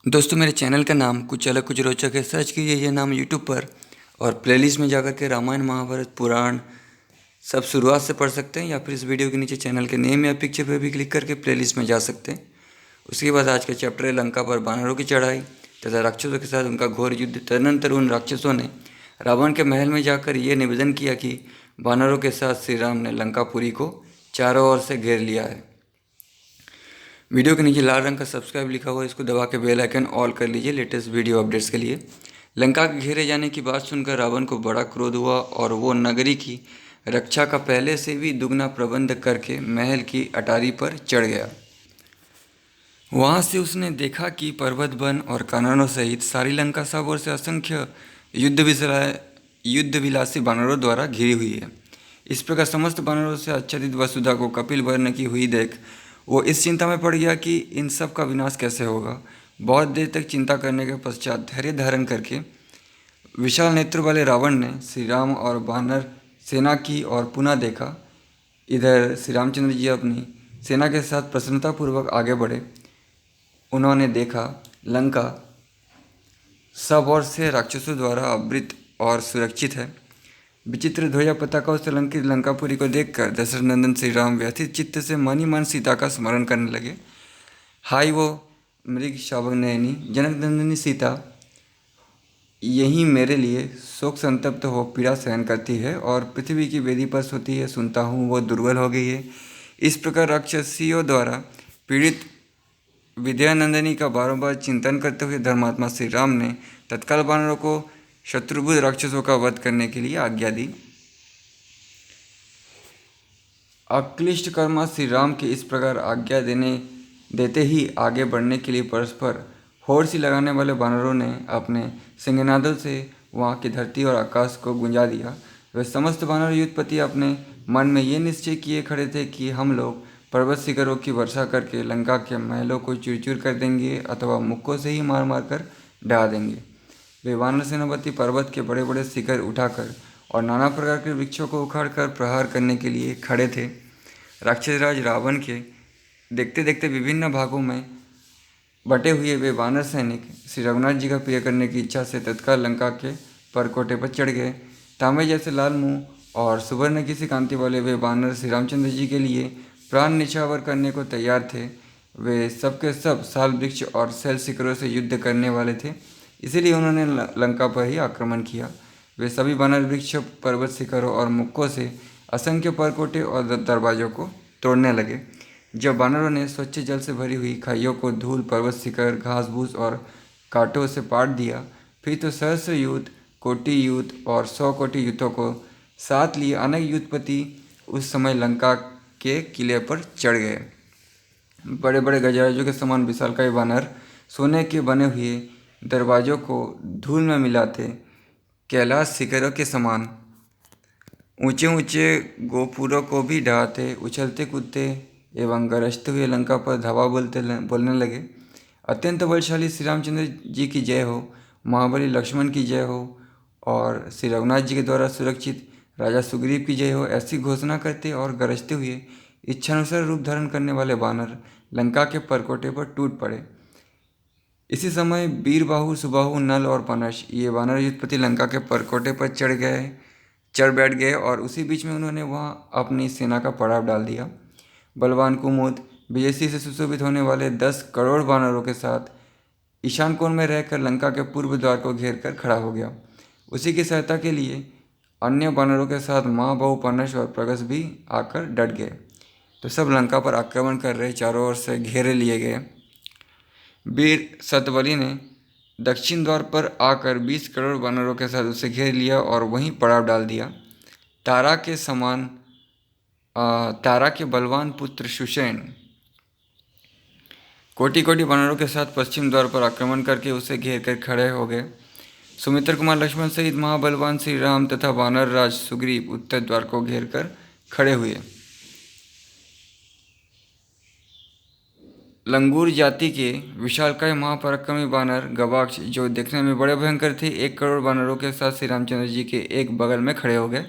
दोस्तों मेरे चैनल का नाम कुछ अलग कुछ रोचक है। सर्च कीजिए ये नाम यूट्यूब पर और प्लेलिस्ट में जाकर के रामायण महाभारत पुराण सब शुरुआत से पढ़ सकते हैं, या फिर इस वीडियो के नीचे चैनल के नेम या पिक्चर पर भी क्लिक करके प्लेलिस्ट में जा सकते हैं। उसके बाद आज का चैप्टर है लंका पर वानरों की चढ़ाई तथा राक्षसों के साथ उनका घोर युद्ध। तदनंतर उन राक्षसों ने रावण के महल में जाकर ये निवेदन किया कि वानरों के साथ श्री राम ने लंकापुरी को चारों ओर से घेर लिया है। वीडियो के नीचे लाल रंग का सब्सक्राइब लिखा हुआ है, इसको दबा के बेल आइकन ऑल कर लीजिए लेटेस्ट वीडियो अपडेट्स के लिए। लंका के घेरे जाने की बात सुनकर रावण को बड़ा क्रोध हुआ और वो नगरी की रक्षा का पहले से भी दुगना प्रबंध करके महल की अटारी पर चढ़ गया। वहाँ से उसने देखा कि पर्वत वन और काननों सहित सारी लंका सब ओर से असंख्य युद्ध विलासी वानरों द्वारा घिरी हुई है। इस प्रकार समस्त वानरों से आच्छादित वसुधा को कपिल वर्ण की हुई देख वो इस चिंता में पड़ गया कि इन सब का विनाश कैसे होगा। बहुत देर तक चिंता करने के पश्चात धैर्य धारण करके विशाल नेत्र वाले रावण ने श्री राम और वानर सेना की ओर पुनः देखा। इधर श्री रामचंद्र जी अपनी सेना के साथ प्रसन्नतापूर्वक आगे बढ़े। उन्होंने देखा लंका सब ओर से राक्षसों द्वारा आवृत और सुरक्षित है। विचित्र ध्वजा पताकाओं से अलंकृत लंकापुरी को देखकर दशरथ नंदन श्री राम व्यथित चित्त से मन ही मन सीता का स्मरण करने लगे। हाय वो मृग शावक नयनी जनक नंदिनी सीता, यही मेरे लिए शोक संतप्त हो पीड़ा सहन करती है और पृथ्वी की वेदी पर सोती है। सुनता हूँ वो दुर्बल हो गई है। इस प्रकार राक्षसियों द्वारा पीड़ित विद्यानंदिनी का बारंबार चिंतन करते हुए धर्मात्मा श्री राम ने तत्काल वानरों को शत्रुबुद्ध राक्षसों का वध करने के लिए आज्ञा दी। अक्लिष्ट कर्मा श्री राम के इस प्रकार आज्ञा देते ही आगे बढ़ने के लिए परस्पर होड़ सी लगाने वाले वानरों ने अपने सिंहनादों से वहाँ की धरती और आकाश को गुंजा दिया। वे समस्त वानर युद्धपति अपने मन में ये निश्चय किए खड़े थे कि हम लोग पर्वत शिखरों की वर्षा करके लंका के महलों को चूर चूर कर देंगे अथवा मुक्कों से ही मार मार कर ढहा देंगे। वे वानर सेनापति पर्वत के बड़े बड़े शिखर उठाकर और नाना प्रकार के वृक्षों को उखाड़ कर प्रहार करने के लिए खड़े थे। राक्षसराज रावण के देखते देखते विभिन्न भागों में बटे हुए वे वानर सैनिक श्री रघुनाथ जी का प्रिय करने की इच्छा से तत्काल लंका के परकोटे पर चढ़ गए। तांबे जैसे लाल मुंह और सुवर्ण की सी कांति वाले वे वानर श्री रामचंद्र जी के लिए प्राण निछावर करने को तैयार थे। वे सबके सब साल वृक्ष और शैल शिखरों से युद्ध करने वाले थे, इसीलिए उन्होंने लंका पर ही आक्रमण किया। वे सभी वानर वृक्ष, पर्वत शिखरों और मुक्कों से असंख्य परकोटे और दरवाजों को तोड़ने लगे। जब वानरों ने स्वच्छ जल से भरी हुई खाइयों को धूल, पर्वत शिखर, घास भूस और कांटों से पाट दिया, फिर तो सहस्र युद्ध, कोटि युद्ध और 100 कोटि युद्धों को साथ लिए अनेक युद्धपति उस समय लंका के किले पर चढ़ गए। बड़े बड़े गजराजों के समान विशालकाय वानर सोने के बने हुए दरवाजों को धूल में मिलाते, कैलाश शिखरों के समान ऊंचे ऊंचे गोपुरों को भी ढहाते, उछलते कूदते एवं गरजते हुए लंका पर धावा बोलने लगे। अत्यंत बलशाली श्री रामचंद्र जी की जय हो, महाबली लक्ष्मण की जय हो और श्री रघुनाथ जी के द्वारा सुरक्षित राजा सुग्रीव की जय हो, ऐसी घोषणा करते और गरजते हुए इच्छानुसार रूप धारण करने वाले वानर लंका के परकोटे पर टूट पड़े। इसी समय वीरबाहु, सुबाहु, नल और पनश ये वानर युद्धपति लंका के परकोटे पर चढ़ बैठ गए और उसी बीच में उन्होंने वहाँ अपनी सेना का पड़ाव डाल दिया। बलवान कुमुद विजयसिंह से सुशोभित होने वाले 10 करोड़ वानरों के साथ ईशान कोण में रहकर लंका के पूर्व द्वार को घेर कर खड़ा हो गया। उसी की सहायता के लिए अन्य वानरों के साथ महाबाहु, पनश और प्रगस भी आकर डट गए। तो सब लंका पर आक्रमण कर रहे, चारों ओर से घेरे लिए गए। वीर सतबली ने दक्षिण द्वार पर आकर 20 करोड़ वानरों के साथ उसे घेर लिया और वहीं पड़ाव डाल दिया। तारा के बलवान पुत्र सुषेण कोटि कोटि वानरों के साथ पश्चिम द्वार पर आक्रमण करके उसे घेर कर खड़े हो गए। सुमित्र कुमार लक्ष्मण सहित महाबलवान श्री राम तथा वानर राज सुग्रीव उत्तर द्वार को घेर कर खड़े हुए। लंगूर जाति के विशालकाय महापराक्रमी वानर गवाक्ष, जो देखने में बड़े भयंकर थे, 1 करोड़ वानरों के साथ श्री रामचंद्र जी के एक बगल में खड़े हो गए।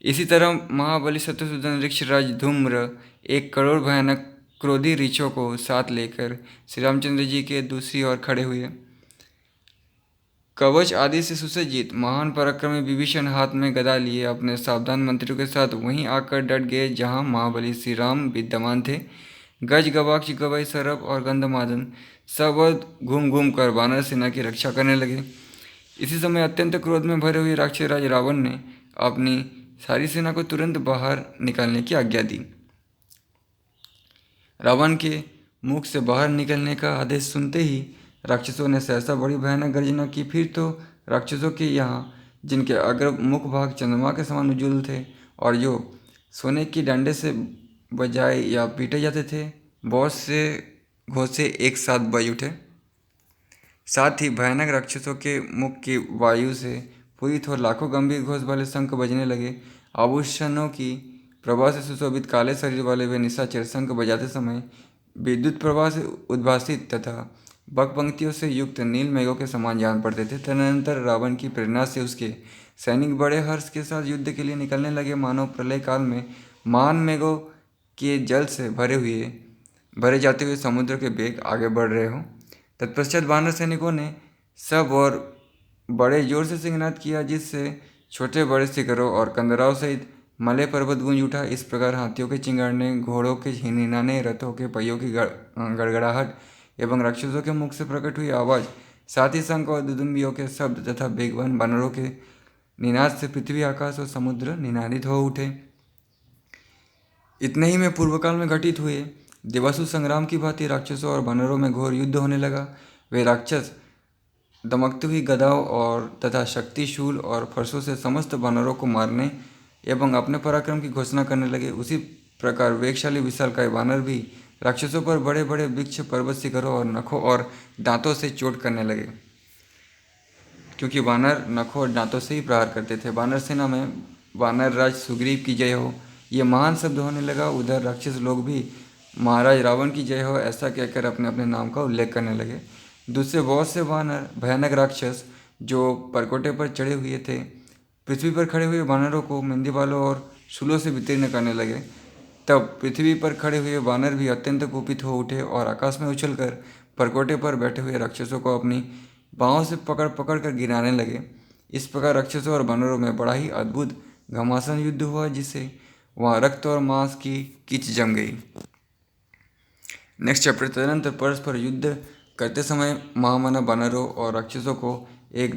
इसी तरह महाबली शत्रुसूदन ऋक्षराज धूम्र 1 करोड़ भयानक क्रोधी ऋषियों को साथ लेकर श्री रामचंद्र जी के दूसरी ओर खड़े हुए। कवच आदि से सुसज्जित महान पराक्रमी विभीषण हाथ में गदा लिए अपने सावधान मंत्रियों के साथ वहीं आकर डट गए जहां महाबली श्री राम विद्यमान थे। गज गवाक्ष गवई सरभ और गंधमादन सब ओर घूम घूम कर वानर सेना की रक्षा करने लगे। इसी समय अत्यंत क्रोध में भरे हुए राक्षस राज रावण ने अपनी सारी सेना को तुरंत बाहर निकालने की आज्ञा दी। रावण के मुख से बाहर निकलने का आदेश सुनते ही राक्षसों ने सहसा बड़ी भयानक गर्जना की। फिर तो राक्षसों के यहाँ, जिनके अग्र मुख भाग चंद्रमा के समान उज्ज्वल थे और जो सोने की डंडे से बजाए या पीटे जाते थे, बहुत से घोंसे एक साथ बज उठे। साथ ही भयानक राक्षसों के मुख की वायु से पूरित हो लाखों गंभीर घोष वाले शंख बजने लगे। आभूषणों की प्रभा से सुशोभित काले शरीर वाले वे निशाचर शंख बजाते समय विद्युत प्रवाह से उद्भासित तथा बक पंक्तियों से युक्त नील मेघों के समान जान पड़ते थे। तदनंतर रावण की प्रेरणा से उसके सैनिक बड़े हर्ष के साथ युद्ध के लिए निकलने लगे, मानो प्रलय काल में महान मेघों के जल से भरे जाते हुए समुद्र के वेग आगे बढ़ रहे हों। तत्पश्चात वानर सैनिकों ने सब और बड़े जोर से सिंहनाद किया, जिससे छोटे बड़े शिखरों और कंदराओं सहित मलय पर्वत गूंज उठा। इस प्रकार हाथियों के चिंगाड़ने, घोड़ों के हिनहिनाने, रथों के पहियों की गड़गड़ाहट एवं राक्षसों के मुख से प्रकट हुई आवाज़, साथ ही शंख और दुदुम्बियों के शब्द तथा बेगवान वानरों के निनाद से पृथ्वी, आकाश और समुद्र निनादित हो उठे। इतने ही में पूर्व काल में घटित हुए देवासुर संग्राम की भांति राक्षसों और वानरों में घोर युद्ध होने लगा। वे राक्षस दमकती हुई गदाओं और तथा शक्तिशूल और फरसों से समस्त वानरों को मारने एवं अपने पराक्रम की घोषणा करने लगे। उसी प्रकार वेगशाली विशालकाय वानर भी राक्षसों पर बड़े बड़े वृक्ष, पर्वत, शिखरों और नखों और दांतों से चोट करने लगे, क्योंकि वानर नखों और दांतों से ही प्रहार करते थे। वानर सेना में वानर राज सुग्रीव की जय हो, ये महान शब्द होने लगा। उधर राक्षस लोग भी महाराज रावण की जय हो ऐसा कहकर अपने अपने नाम का उल्लेख करने लगे। दूसरे बहुत से वानर भयानक राक्षस जो परकोटे पर चढ़े हुए थे, पृथ्वी पर खड़े हुए वानरों को मेहंदी बालों और शूलों से वितीर्ण करने लगे। तब पृथ्वी पर खड़े हुए वानर भी अत्यंत कुपित हो उठे और आकाश में उछलकर परकोटे पर बैठे हुए राक्षसों को अपनी बाहों से पकड़ पकड़ कर गिराने लगे। इस प्रकार राक्षसों और वानरों में बड़ा ही अद्भुत घमासान युद्ध हुआ, जिससे वहाँ रक्त और मांस की कीच जम गई। Next chapter. तदनंतर परस्पर युद्ध करते समय महामना वानरों और राक्षसों को एक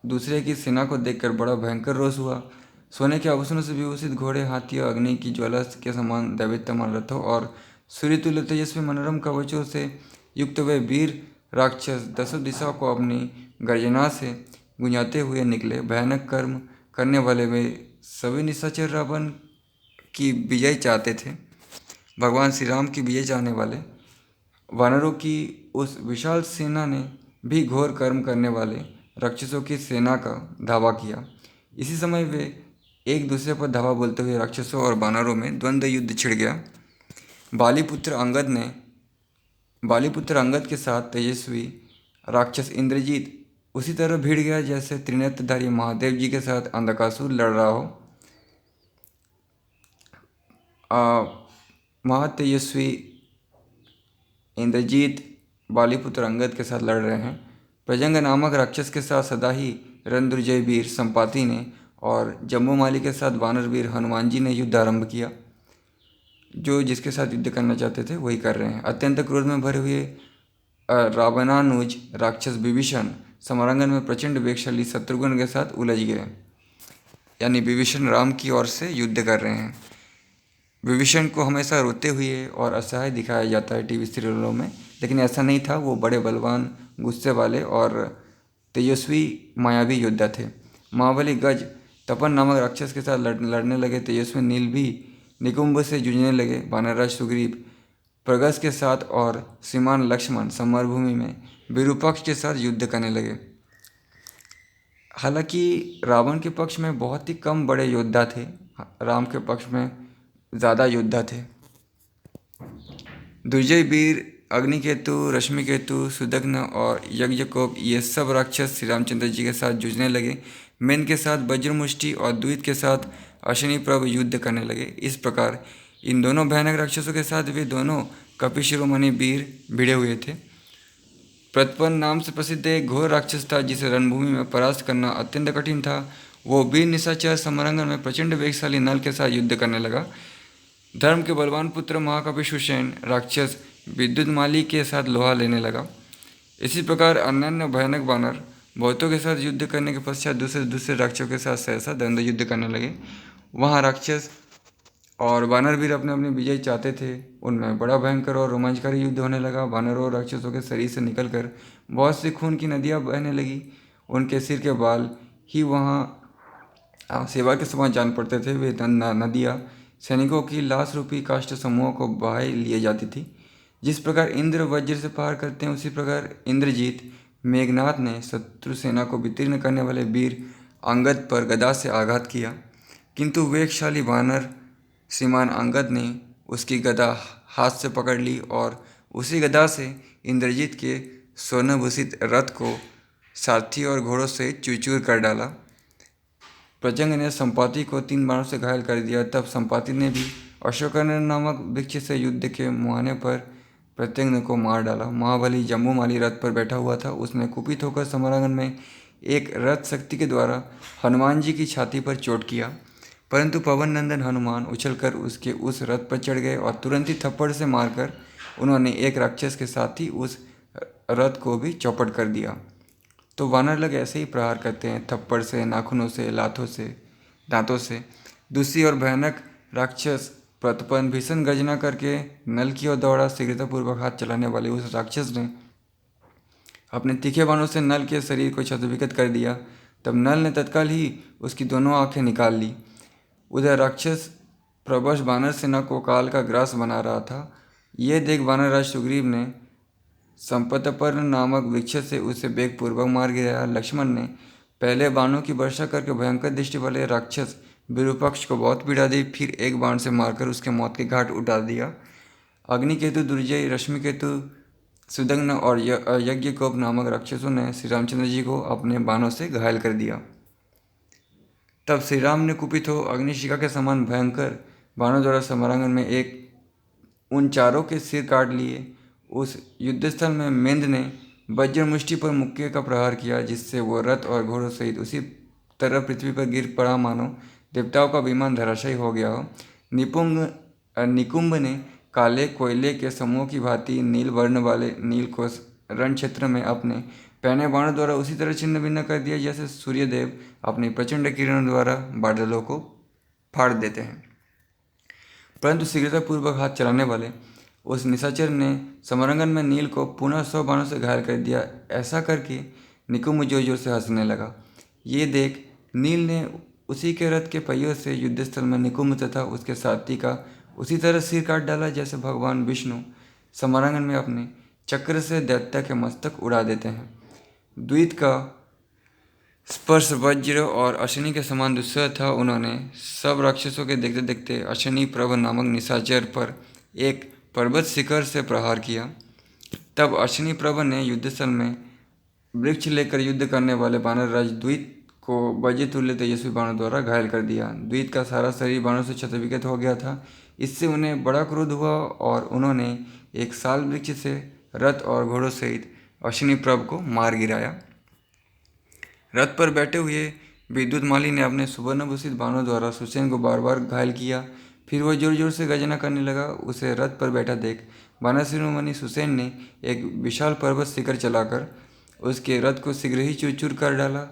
दूसरे की सेना को देखकर बड़ा भयंकर रोष हुआ। सोने के आभूषणों से विभूषित घोड़े, हाथियों, अग्नि की ज्वाला के समान दैवीत्यमान रथों और सूर्यतुल्य तेजस्वी मनोरम कवचों से युक्त वे वीर राक्षस दसों दिशाओं को अपनी गर्जना से गुंजाते हुए निकले। भयानक कर्म करने वाले वे सभी निशाचर रावण की विजय चाहते थे। भगवान श्री राम की विजय चाहने वाले वानरों की उस विशाल सेना ने भी घोर कर्म करने वाले राक्षसों की सेना का धावा किया। इसी समय वे एक दूसरे पर धावा बोलते हुए राक्षसों और वानरों में द्वंद्व युद्ध छिड़ गया। बालीपुत्र अंगद के साथ तेजस्वी राक्षस इंद्रजीत उसी तरह भिड़ गया जैसे त्रिनेत्रधारी महादेव जी के साथ अंधकासुर लड़ रहा हो। महातेजस्वी इंद्रजीत बालीपुत्र अंगद के साथ लड़ रहे हैं। प्रजंग नामक राक्षस के साथ सदा ही रणदुर्जय वीर संपाति ने और जम्बूमाली के साथ वानर वीर हनुमान जी ने युद्ध आरंभ किया। जो जिसके साथ युद्ध करना चाहते थे वही कर रहे हैं। अत्यंत क्रोध में भरे हुए रावणानुज राक्षस विभीषण समरांगन में प्रचंड वेगशाली शत्रुघ्न के साथ उलझ गए, यानी विभीषण राम की ओर से युद्ध कर रहे हैं। विभीषण को हमेशा रोते हुए और असहाय दिखाया जाता है टीवी सीरियलों में, लेकिन ऐसा नहीं था। वो बड़े बलवान, गुस्से वाले और तेजस्वी मायावी योद्धा थे। महाबली गज तपन नामक राक्षस के साथ लड़ने लगे। तेजस्वी नील भी निकुंभ से जूझने लगे। वानरराज सुग्रीव प्रगस के साथ और श्रीमान लक्ष्मण समरभूमि में विरूपाक्ष के साथ युद्ध करने लगे। हालांकि रावण के पक्ष में बहुत ही कम बड़े योद्धा थे, राम के पक्ष में ज़्यादा योद्धा थे। दुर्जय वीर, अग्निकेतु, रश्मिकेतु, सुदग्न और यज्ञकोप ये सब राक्षस श्री रामचंद्र जी के साथ जूझने लगे। मेन के साथ वज्रमुष्टि और द्वित के साथ अश्विनी प्रभ युद्ध करने लगे। इस प्रकार इन दोनों भयानक राक्षसों के साथ वे दोनों कपि शिरोमणि वीर भिड़े हुए थे। प्रतपन नाम से प्रसिद्ध एक घोर राक्षस था जिसे रणभूमि में परास्त करना अत्यंत कठिन था। वो वीर निशाचर समरांगण में प्रचंड वेगशाली नल के साथ युद्ध करने लगा। धर्म के बलवान पुत्र महाकवि सुषेण राक्षस विद्युतमाली के साथ लोहा लेने लगा। इसी प्रकार अन्य भयानक बानर बहुतों के साथ युद्ध करने के पश्चात दूसरे दूसरे राक्षसों के साथ सहसा द्वंद्व युद्ध करने लगे। वहाँ राक्षस और वानरवीर अपने अपने विजय चाहते थे। उनमें बड़ा भयंकर और रोमांचकारी युद्ध होने लगा। वानरों और राक्षसों के शरीर से निकलकर बहुत सी खून की नदियाँ बहने लगी। उनके सिर के बाल ही वहाँ सेवा के समान जान पड़ते थे। वे नदियाँ सैनिकों की लाश रूपी काष्ठ समूहों को बहा लिए जाती थी। जिस प्रकार इंद्र वज्र से प्रहार करते हैं उसी प्रकार इंद्रजीत मेघनाथ ने शत्रु सेना को वितीर्ण करने वाले वीर अंगद पर गदा से आघात किया, किंतु वेगशाली वानर श्रीमान अंगद ने उसकी गदा हाथ से पकड़ ली और उसी गदा से इंद्रजीत के स्वर्णभूषित रथ को सारथी और घोड़ों से चूर कर डाला। प्रजंग ने संपाति को 3 बाणों से घायल कर दिया। तब संपाति ने भी अशोकन नामक वृक्ष से युद्ध के मुहाने पर प्रत्यंग को मार डाला। महाबली जम्बूमाली रथ पर बैठा हुआ था। उसने कुपित होकर समरांगण में एक रथ शक्ति के द्वारा हनुमान जी की छाती पर चोट किया, परंतु पवन नंदन हनुमान उछलकर उसके उस रथ पर चढ़ गए और तुरंत ही थप्पड़ से मारकर उन्होंने एक राक्षस के साथ ही उस रथ को भी चौपट कर दिया। तो वानर लोग ऐसे ही प्रहार करते हैं, थप्पड़ से, नाखूनों से, लातों से, दांतों से। दूसरी ओर भयानक राक्षस प्रतपन भीषण गर्जना करके नल की ओर दौड़ा। शीघ्रतापूर्वक हाथ चलाने वाले उस राक्षस ने अपने तीखे बाणों से नल के शरीर को क्षतविक्षत कर दिया। तब नल ने तत्काल ही उसकी दोनों आंखें निकाल ली। उधर राक्षस प्रबश वानर सेना को काल का ग्रास बना रहा था। ये देख वानरराज सुग्रीव ने संपतपर्न नामक वृक्ष से उसे वेगपूर्वक मार गिराया। लक्ष्मण ने पहले बाणों की वर्षा करके भयंकर दृष्टि वाले राक्षस विरूपक्ष को बहुत पीड़ा दी, फिर एक बाण से मारकर उसके मौत के घाट उतार दिया। अग्निकेतु, दुर्जय, रश्मिकेतु, सुदग्न और यज्ञकोप नामक राक्षसों ने श्री रामचंद्र जी को अपने बाणों से घायल कर दिया। तब श्री राम ने कुपित हो अग्निशिखा के समान भयंकर बाणों द्वारा समरांगण में उन चारों के सिर काट लिए। उस युद्धस्थल में मेंद ने वज्र मुष्टि पर मुक्के का प्रहार किया, जिससे वो रथ और घोड़ों सहित उसी तरह पृथ्वी पर गिर पड़ा मानो देवताओं का विमान धराशायी हो गया हो। निकुंभ ने काले कोयले के समूह की भांति नील वर्ण वाले नील को रण क्षेत्र में अपने पहने बाणों द्वारा उसी तरह छिन्न भिन्न कर दिया जैसे सूर्यदेव अपनी प्रचंड किरणों द्वारा बादलों को फाड़ देते हैं। परंतु शीघ्रतापूर्वक हाथ चलाने वाले उस निशाचर ने समरांगण में नील को पुनः 100 बाणों से घायल कर दिया। ऐसा करके निकुंभ जोर जोर से हंसने लगा। ये देख नील ने उसी के रथ के पहियों से युद्धस्थल में निकुंभ तथा उसके सारथी का उसी तरह सिर काट डाला जैसे भगवान विष्णु समरांगण में अपने चक्र से दैत्य के मस्तक उड़ा देते हैं। द्वित का स्पर्श वज्र और अश्विनी के समान दुस्सह था। उन्होंने सब राक्षसों के देखते देखते अश्विनी प्रभ नामक निशाचर पर एक पर्वत शिखर से प्रहार किया। तब अश्विनी प्रभ ने युद्धस्थल में वृक्ष लेकर युद्ध करने वाले वानरराज द्वित को वज्रतुल्य तेजस्वी बाणों द्वारा घायल कर दिया। द्वित का सारा शरीर बाणों से क्षतविक्षत हो गया था। इससे उन्हें बड़ा क्रोध हुआ और उन्होंने एक साल वृक्ष से रथ और घोड़ों सहित अश्विनी प्रभ को मार गिराया। रथ पर बैठे हुए विद्युतमाली ने अपने सुवर्णभूषित बाणों द्वारा सुसेन को बार बार घायल किया। फिर वह जोर जोर से गर्जना करने लगा। उसे रथ पर बैठा देख वानर शिरोमणि सुसेन ने एक विशाल पर्वत शिखर चलाकर उसके रथ को शीघ्र ही चूर चूर कर डाला।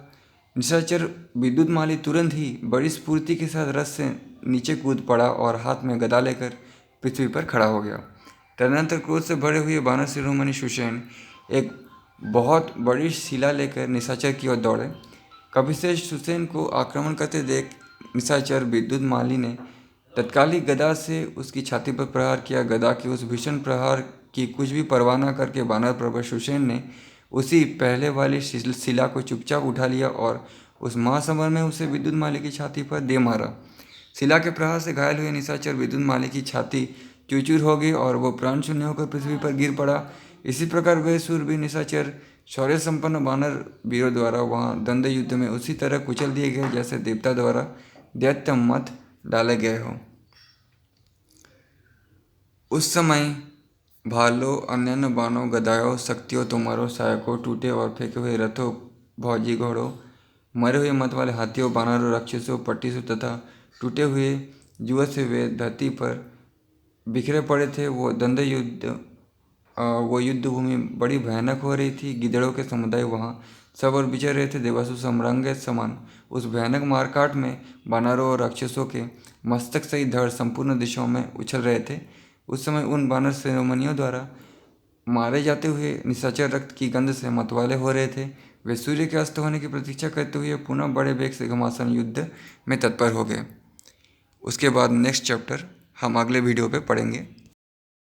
निशाचर विद्युतमाली तुरंत ही बड़ी स्फूर्ति के साथ रथ से नीचे कूद पड़ा और हाथ में गदा लेकर पृथ्वी पर खड़ा हो गया। तदनंतर क्रोध से भरे हुए वानर शिरोमणि सुसेन एक बहुत बड़ी शिला लेकर निशाचर की ओर दौड़े। कपिश्रेष्ठ सुसेन को आक्रमण करते देख निशाचर विद्युतमाली ने तत्काल ही गदा से उसकी छाती पर प्रहार किया। गदा के उस भीषण प्रहार की कुछ भी परवाह न करके वानर प्रभु सुसेन ने उसी पहले वाली शिला को चुपचाप उठा लिया और उस महासमर में उसे विद्युतमाली की छाती पर दे मारा। शिला के प्रहार से घायल हुए निशाचर विद्युतमाली की छाती चूर हो गई और वो प्राण शून्य होकर पृथ्वी पर गिर पड़ा। इसी प्रकार वे सूरवीर निशाचर शौर्य संपन्न वानर वीरों द्वारा वहाँ द्वंद्व युद्ध में उसी तरह कुचल दिए गए जैसे देवता द्वारा दैत्य मत डाले गए हो। उस समय भालों, अन्यान्य बाणों, गदाओं, शक्तियों, तोमरों, सहायकों, टूटे और फेंके हुए रथों, भौजी घोड़ों, मरे हुए मत वाले हाथियों, बानरों, राक्षसों, पट्टिसों तथा टूटे हुए जुए से वे धरती पर बिखरे पड़े थे। वो युद्ध भूमि बड़ी भयानक हो रही थी। गिद्धड़ों के समुदाय वहाँ सब और विचर रहे थे। देवासुर सम्रांग के समान उस भयानक मारकाट में वानरों और राक्षसों के मस्तक सहित धड़ संपूर्ण दिशाओं में उछल रहे थे। उस समय उन वानर शिरोमणियों द्वारा मारे जाते हुए निशाचर रक्त की गंध से मतवाले हो रहे थे। वे सूर्य के अस्त होने की प्रतीक्षा करते हुए पुनः बड़े वेग से घमासान युद्ध में तत्पर हो गए। उसके बाद नेक्स्ट चैप्टर हम अगले वीडियो पे पढ़ेंगे।